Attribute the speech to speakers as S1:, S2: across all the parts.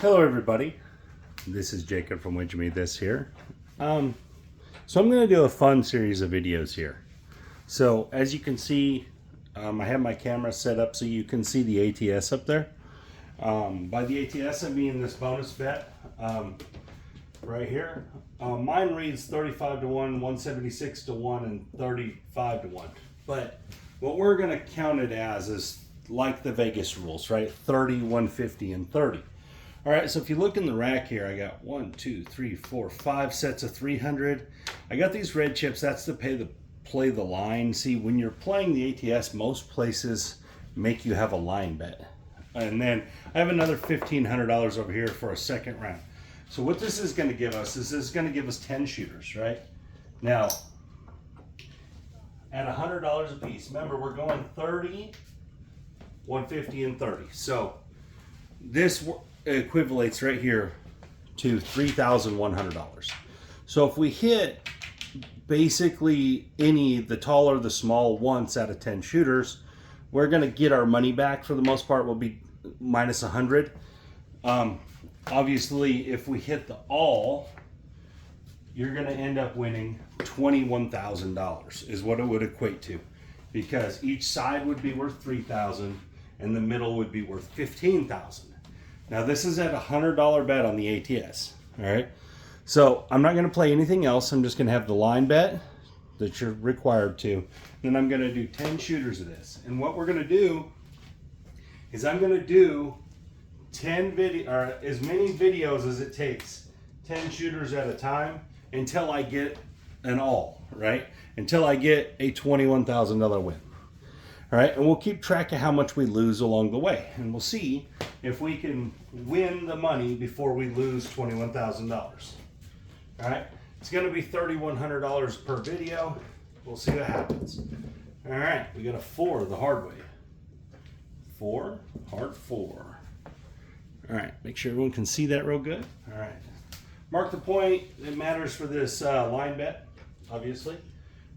S1: Hello everybody, this is Jacob from Which Made This here. So I'm going to do a fun series of videos here. So as you can see, I have my camera set up so you can see the ATS up there. By the ATS I mean this bonus bet right here. Mine reads 35 to 1, 176 to 1, and 35 to 1. But what we're going to count it as is like the Vegas rules, right? 30, 150, and 30. All right, so if you look in the rack here, I got 1, 2, 3, 4, 5 sets of 300. I got these red chips. That's to play the line. See, when you're playing the ATS, most places make you have a line bet. And then I have another $1,500 over here for a second round. So what this is going to give us is this is going to give us 10 shooters, right? Now, at $100 a piece, remember we're going 30, 150, and 30. So this equivalates right here to $3,100. So if we hit basically the tall or the small once out of 10 shooters, we're going to get our money back. For the most part, we'll be minus 100. Obviously, if we hit the all, you're going to end up winning $21,000 is what it would equate to, because each side would be worth $3,000 and the middle would be worth $15,000. Now this is at a $100 bet on the ATS, all right? So I'm not gonna play anything else. I'm just gonna have the line bet that you're required to. Then I'm gonna do 10 shooters of this. And what we're gonna do is I'm gonna do 10 video, or as many videos as it takes, 10 shooters at a time until I get an all, right? Until I get a $21,000 win. All right, and we'll keep track of how much we lose along the way. And we'll see if we can win the money before we lose $21,000. All right, it's gonna be $3,100 per video. We'll see what happens. All right, we got a 4 the hard way. 4, hard 4. All right, make sure everyone can see that real good. All right, mark the point that matters for this line bet, obviously.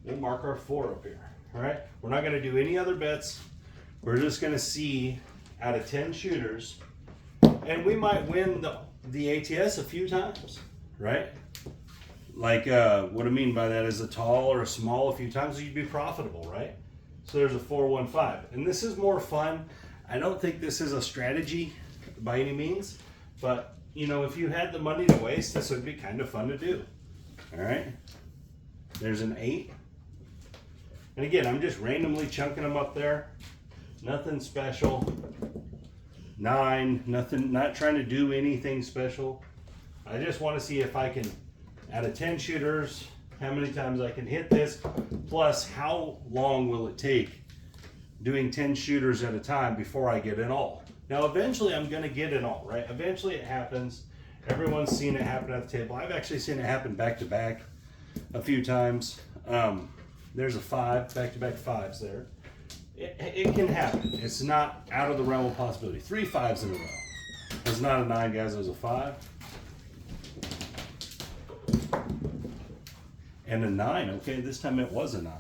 S1: We'll mark our 4 up here. All right, we're not going to do any other bets. We're just going to see out of 10 shooters, and we might win the ATS a few times, right? Like what I mean by that is a tall or a small a few times, you'd be profitable, right? So there's a 4-1-5, and this is more fun. I don't think this is a strategy by any means, but you know, if you had the money to waste, this would be kind of fun to do. All right, there's an 8. And again, I'm just randomly chunking them up there. Nothing special. 9, nothing, not trying to do anything special. I just want to see if I can, out of 10 shooters, how many times I can hit this, plus how long will it take doing 10 shooters at a time before I get an all. Now, eventually I'm going to get an all, right? Eventually it happens. Everyone's seen it happen at the table. I've actually seen it happen back to back a few times. There's a 5, back-to-back 5s there. It can happen. It's not out of the realm of possibility. 3 5s in a row. It's not a 9, guys. It was a 5. And a 9. Okay, this time it was a 9.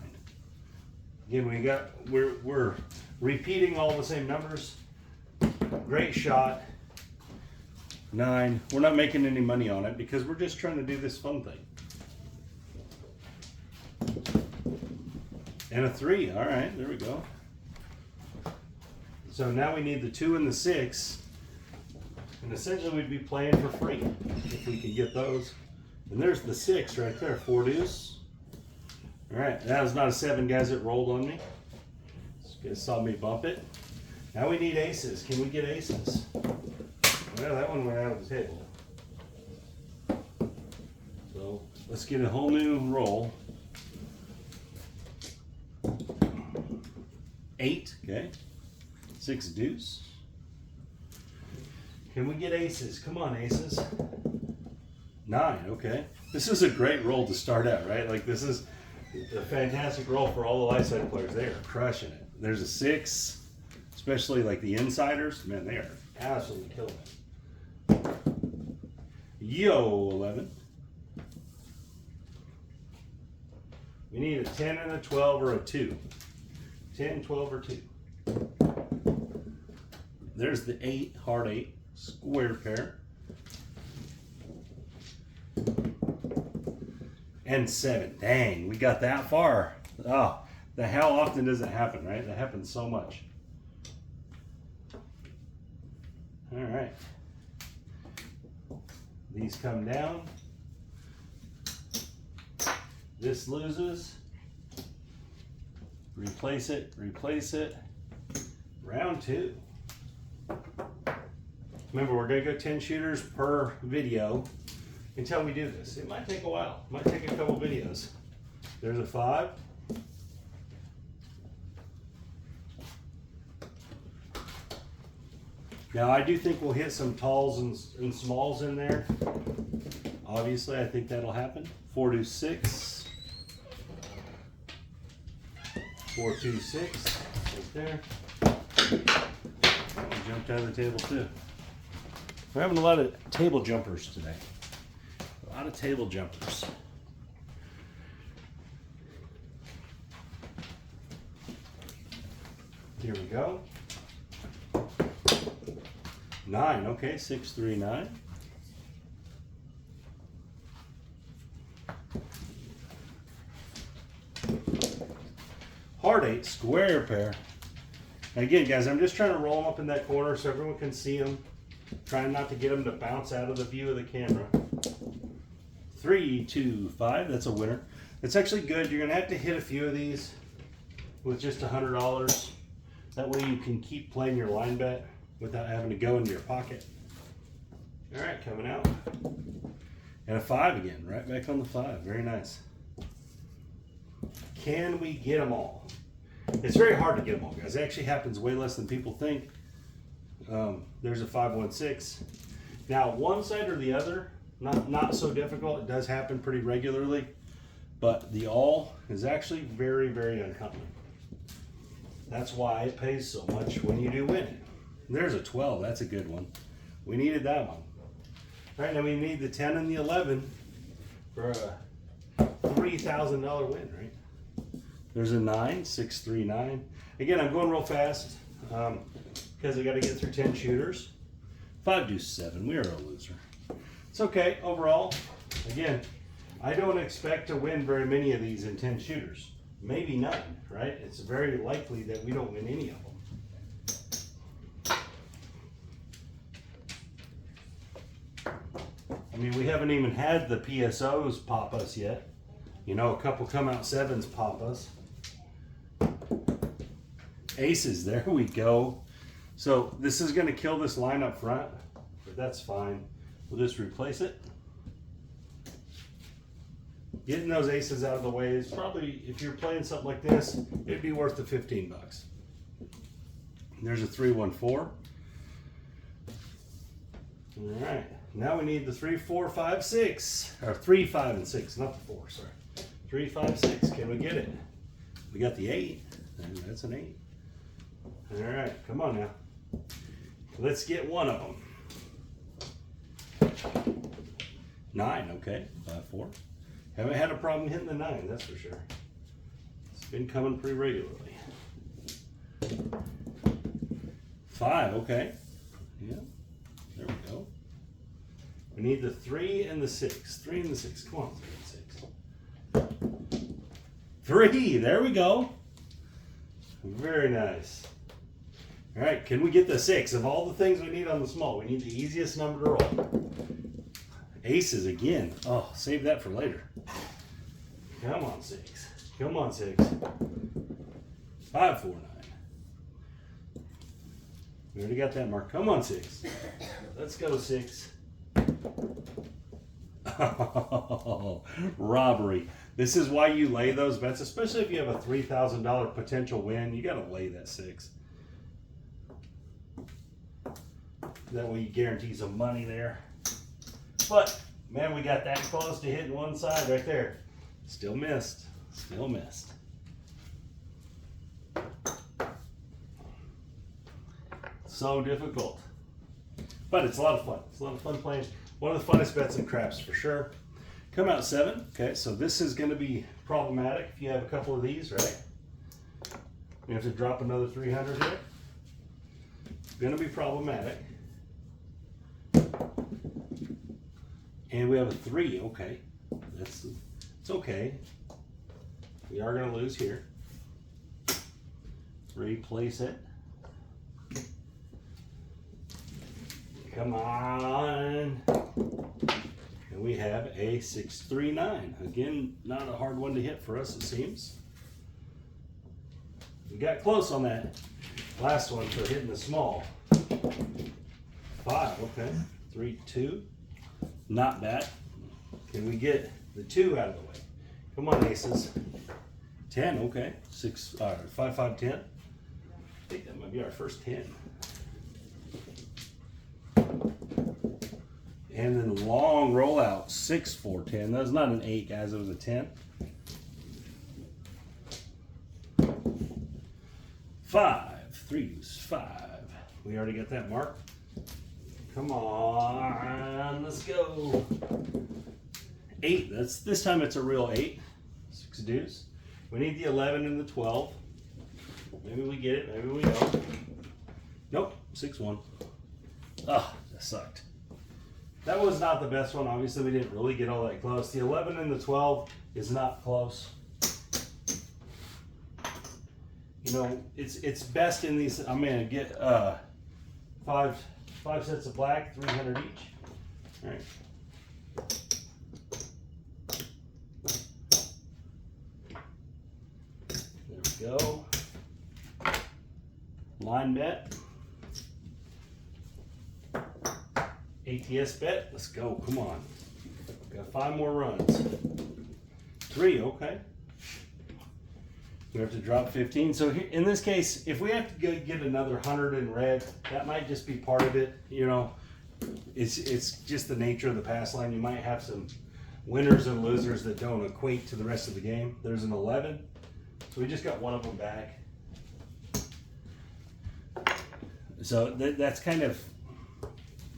S1: Again, we're repeating all the same numbers. Great shot. 9. We're not making any money on it because we're just trying to do this fun thing. And a 3, all right, there we go. So now we need the 2 and the 6, and essentially we'd be playing for free if we could get those. And there's the 6 right there, 4 deuce. All right, that was not a 7, guys, it rolled on me. You guys saw me bump it. Now we need aces. Can we get aces? Well, that one went out of the table. So let's get a whole new roll. 8, okay. 6 deuce. Can we get aces? Come on, aces. 9, okay. This is a great roll to start out, right? Like this is a fantastic roll for all the light side players. They are crushing it. There's a 6, especially like the insiders. Man, they are absolutely killing it. Yo, 11. We need a 10 and a 12 or a 2. 10, 12, or 2. There's the 8, hard 8, square pair. and 7. Dang, we got that far. Oh, how often does it happen, right? That happens so much. All right. These come down. This loses. Replace it, replace it. Round 2. Remember, we're gonna go 10 shooters per video until we do this. It might take a while, it might take a couple videos. There's a 5. Now I do think we'll hit some talls and smalls in there. Obviously, I think that'll happen. 4 to 6. 4, 2, 6. Right there. That one jumped out of the table too. We're having a lot of table jumpers today. A lot of table jumpers. Here we go. 9, okay, 6, 3, 9. Hard 8, square pair. And again, guys, I'm just trying to roll them up in that corner so everyone can see them. Trying not to get them to bounce out of the view of the camera. 3, 2, 5, that's a winner. It's actually good. You're gonna have to hit a few of these with just $100. That way you can keep playing your line bet without having to go into your pocket. All right, coming out. And a 5 again, right back on the 5. Very nice. Can we get them all? It's very hard to get them all, guys. It actually happens way less than people think. There's a 516. Now, one side or the other, not so difficult. It does happen pretty regularly, but the all is actually very, very uncommon. That's why it pays so much when you do win it. There's a 12. That's a good one. We needed that one. All right, now we need the 10 and the 11 for a $3,000 win, right? There's a 9, 6, 3, 9. Again, I'm going real fast because I got to get through 10 shooters. 5 to 7. We are a loser. It's okay overall. Again, I don't expect to win very many of these in 10 shooters. Maybe none, right? It's very likely that we don't win any of them. I mean, we haven't even had the PSOs pop us yet. You know, a couple come out 7s pop us. Aces, there we go. So this is going to kill this line up front, but that's fine. We'll just replace it. Getting those aces out of the way is probably, if you're playing something like this, it'd be worth the 15 bucks. There's a 314. All right, now we need the 3, 4, 5, 6, or 3, 5, and 6, not the 4, sorry. 3, 5, 6, can we get it? We got the 8, and that's an 8. All right, come on now. Let's get one of them. 9, okay, 5, 4. Haven't had a problem hitting the 9, that's for sure. It's been coming pretty regularly. 5, okay. Yeah, there we go. We need the 3 and the 6. 3 and the 6, come on, 3 and 6. 3, there we go. Very nice. All right, can we get the 6? Of all the things we need on the small, we need the easiest number to roll. Aces again. Oh, save that for later. Come on, 6. Come on, 6. 5, 4, 9. We already got that mark. Come on, 6. Let's go, 6. Oh, robbery. This is why you lay those bets, especially if you have a $3,000 potential win. You got to lay that 6. That way you guarantee some money there. But, man, we got that close to hitting one side right there. Still missed. Still missed. So difficult. But it's a lot of fun. It's a lot of fun playing. One of the funnest bets in craps for sure. Come out 7. Okay, so this is going to be problematic if you have a couple of these, right? You have to drop another 300 here. It's going to be problematic. And we have a 3, okay. It's okay. We are going to lose here. Replace it. Come on. And we have a 639. Again, not a hard one to hit for us, it seems. We got close on that last one for hitting the small. 5, okay. 3, 2. Not bad. Can we get the 2 out of the way? Come on, aces. 10, okay. 6, 5, 5, 10. I think that might be our first 10. And then long rollout, 6, 4, 10. That's not an 8, guys. It was a 10. 5, 3s, 5. We already got that mark. Come on, let's go. 8. This time it's a real 8. 6 deuce. We need the 11 and the 12. Maybe we get it. Maybe we don't. Nope. 6, 1. Ah, that sucked. That was not the best one. Obviously, we didn't really get all that close. The 11 and the 12 is not close. You know, it's best in these. I'm gonna get five sets of black, 300 each. All right. There we go. Line bet. ATS bet. Let's go. Come on. Got 5 more runs. 3. Okay. We have to drop 15. So here, in this case, if we have to get another 100 in red, that might just be part of it. You know, it's just the nature of the pass line. You might have some winners and losers that don't equate to the rest of the game. There's an 11, so we just got one of them back. So that's kind of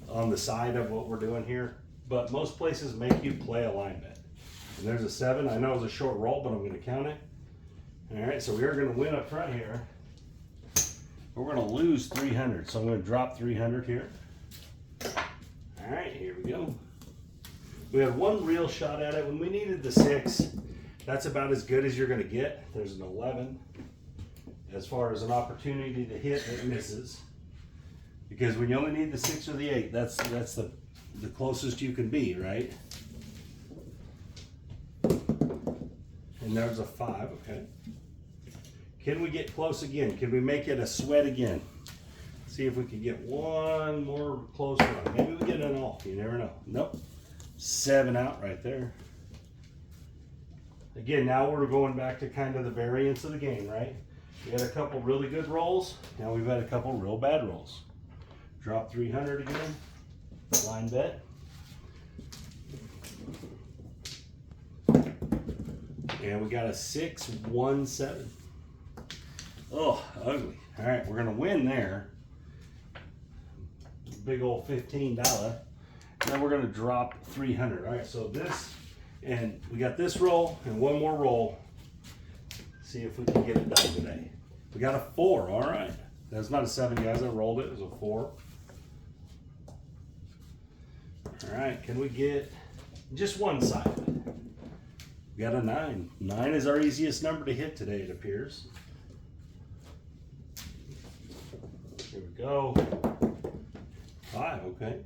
S1: on the side of what we're doing here. But most places make you play a line bet. And there's a 7. I know it's a short roll, but I'm going to count it. All right, so we are going to win up front here. We're going to lose 300, so I'm going to drop 300 here. All right, here we go. We had one real shot at it. When we needed the 6, that's about as good as you're going to get. There's an 11 as far as an opportunity to hit that misses. Because when you only need the 6 or the 8, that's the closest you can be, right? And there's a 5, okay. Can we get close again? Can we make it a sweat again? See if we can get one more close run. Maybe we get an all. You never know. Nope. 7 out right there. Again, now we're going back to kind of the variance of the game, right? We had a couple really good rolls. Now we've had a couple real bad rolls. Drop 300 again. Line bet. And we got a 6, 1, 7. Oh, ugly. All right, we're gonna win there. Big old $15. Then we're gonna drop 300. All right, so this, and we got this roll and one more roll. See if we can get it done today. We got a 4. All right. That's not a 7, guys. I rolled it. It was a 4. All right. Can we get just one side of it? We got a 9. 9 is our easiest number to hit today, it appears. Here we go. 5. Okay.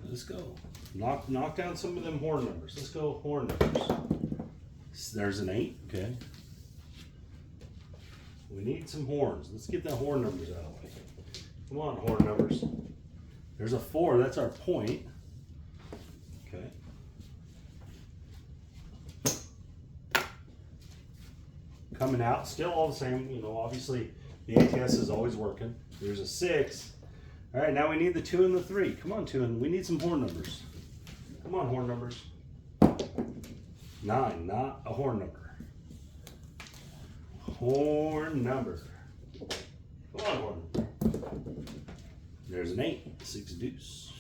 S1: Let's go. Knock down some of them horn numbers. Let's go horn numbers. There's an 8. Okay. We need some horns. Let's get the horn numbers out of the way. Come on, horn numbers. There's a 4. That's our point. Okay. Coming out, still all the same. You know, obviously the ATS is always working. There's a 6. All right, now we need the 2 and the 3. Come on, 2 and we need some horn numbers. Come on, horn numbers. 9, not a horn number. Horn number. Come on, horn number. There's an 8, 6 deuce.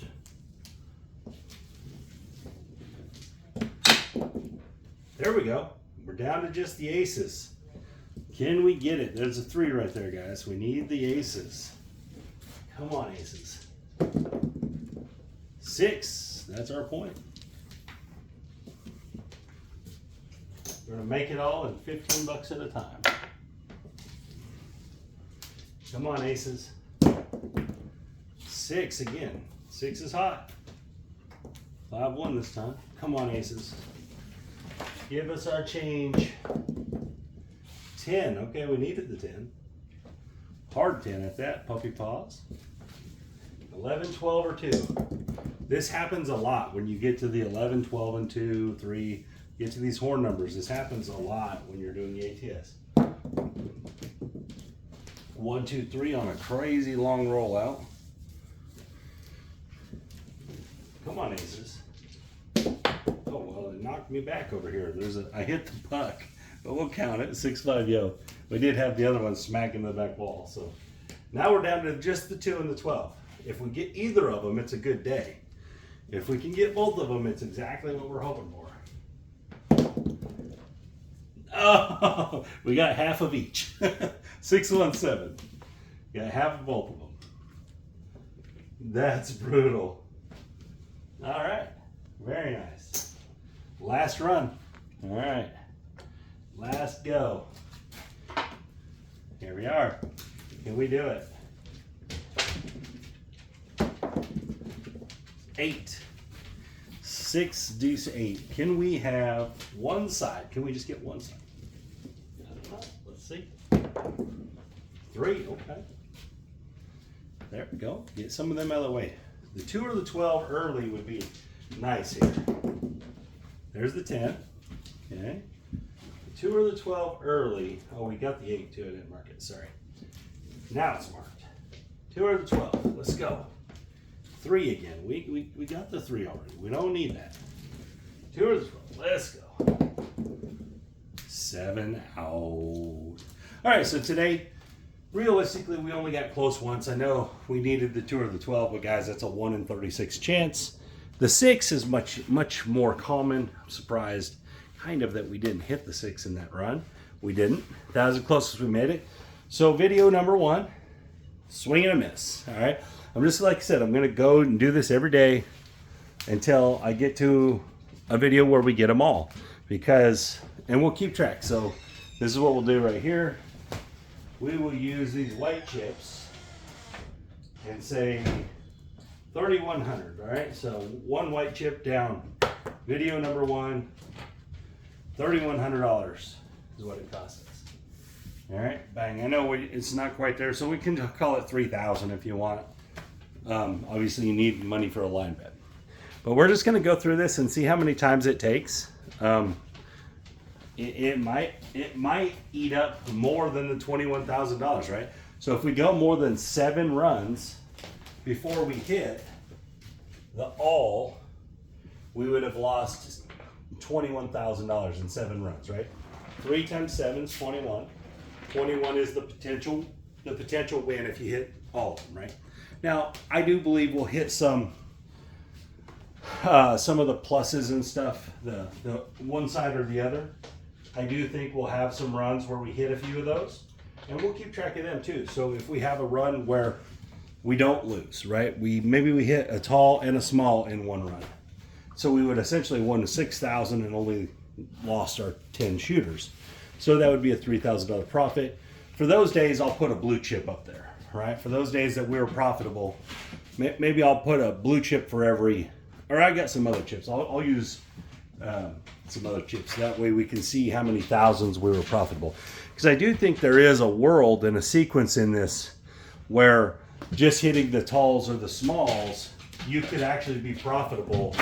S1: There we go. We're down to just the aces. Can we get it? There's a 3 right there, guys. We need the aces. Come on, aces. 6. That's our point. We're gonna make it all in 15 bucks at a time. Come on, aces. 6 again. 6 is hot. 5-1 this time. Come on, aces. Give us our change. 10. Okay, we needed the 10. Hard 10 at that. Puppy paws. 11, 12, or 2. This happens a lot when you get to the 11, 12, and 2, 3. Get to these horn numbers. This happens a lot when you're doing the ATS. 1, 2, 3 on a crazy long rollout. Come on, aces. Oh, well, it knocked me back over here. I hit the puck, but we'll count it. 6-5, yo. We did have the other one smacking the back wall. So now we're down to just the 2 and the 12. If we get either of them, it's a good day. If we can get both of them, it's exactly what we're hoping for. Oh, we got half of each. 6, 1, 7. Got half of both of them. That's brutal. All right, very nice. Last run. All right, last go. Here we are. Can we do it? 8. 6, deuce, 8. Can we have one side? Can we just get one side? I don't know. Let's see. 3. Okay. There we go. Get some of them out of the way. The 2 or the 12 early would be nice here. There's the 10. Okay. The 2 or the 12 early. Oh, we got the 8 too. I didn't mark it. Sorry. Now it's marked. 2 or the 12. Let's go. 3 again. We got the 3 already. We don't need that. 2 or the 12. Let's go. 7 out. All right. So today, realistically, we only got close once. I know we needed the 2 or the 12, but guys, that's a 1 in 36 chance. The 6 is much more common. I'm surprised kind of that we didn't hit the 6 in that run. We didn't. That was the closest we made it. So video number 1, swing and a miss. All right. I'm just, like I said, I'm going to go and do this every day until I get to a video where we get them all, and we'll keep track. So this is what we'll do right here. We will use these white chips and say 3,100, all right? So 1 white chip down. Video number 1, $3,100 is what it costs us. All right, bang. I know it's not quite there, so we can call it 3,000 if you want. Obviously, you need money for a line bet. But we're just going to go through this and see how many times it takes. It might eat up more than the $21,000, right? So if we go more than 7 runs before we hit the all, we would have lost $21,000 in 7 runs, right? 3 times 7 is 21. 21 is the potential win if you hit all of them, right? Now, I do believe we'll hit some of the pluses and stuff, the one side or the other. I do think we'll have some runs where we hit a few of those, and we'll keep track of them too. So if we have a run where we don't lose, right? Maybe we hit a tall and a small in one run. So we would essentially won the 6,000 and only lost our 10 shooters. So that would be a $3,000 profit. For those days, I'll put a blue chip up there, right? For those days that we were profitable, maybe I'll put a blue chip for every, or I got some other chips. I'll use some other chips. That way we can see how many thousands we were profitable. Because I do think there is a world and a sequence in this where just hitting the talls or the smalls, you could actually be profitable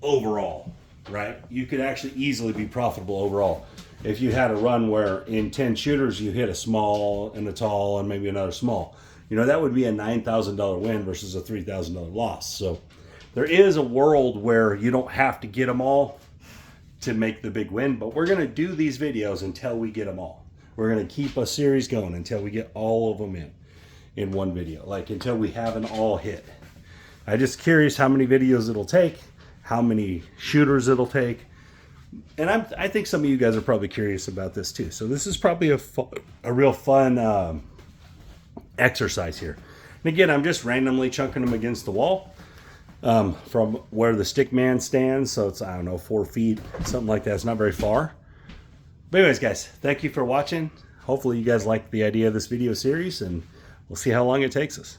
S1: overall, right? You could actually easily be profitable overall. If you had a run where in 10 shooters you hit a small and a tall and maybe another small, that would be a $9,000 win versus a $3,000 loss. So there is a world where you don't have to get them all to make the big win, but we're going to do these videos until we get them all. We're going to keep a series going until we get all of them in one video, like until we have an all hit. I'm just curious how many videos it'll take, how many shooters it'll take. And I think some of you guys are probably curious about this too. So this is probably a real fun exercise here. And again, I'm just randomly chunking them against the wall from where the stick man stands. So it's, I don't know, 4 feet, something like that. It's not very far. But anyways, guys, thank you for watching. Hopefully you guys like the idea of this video series, and we'll see how long it takes us.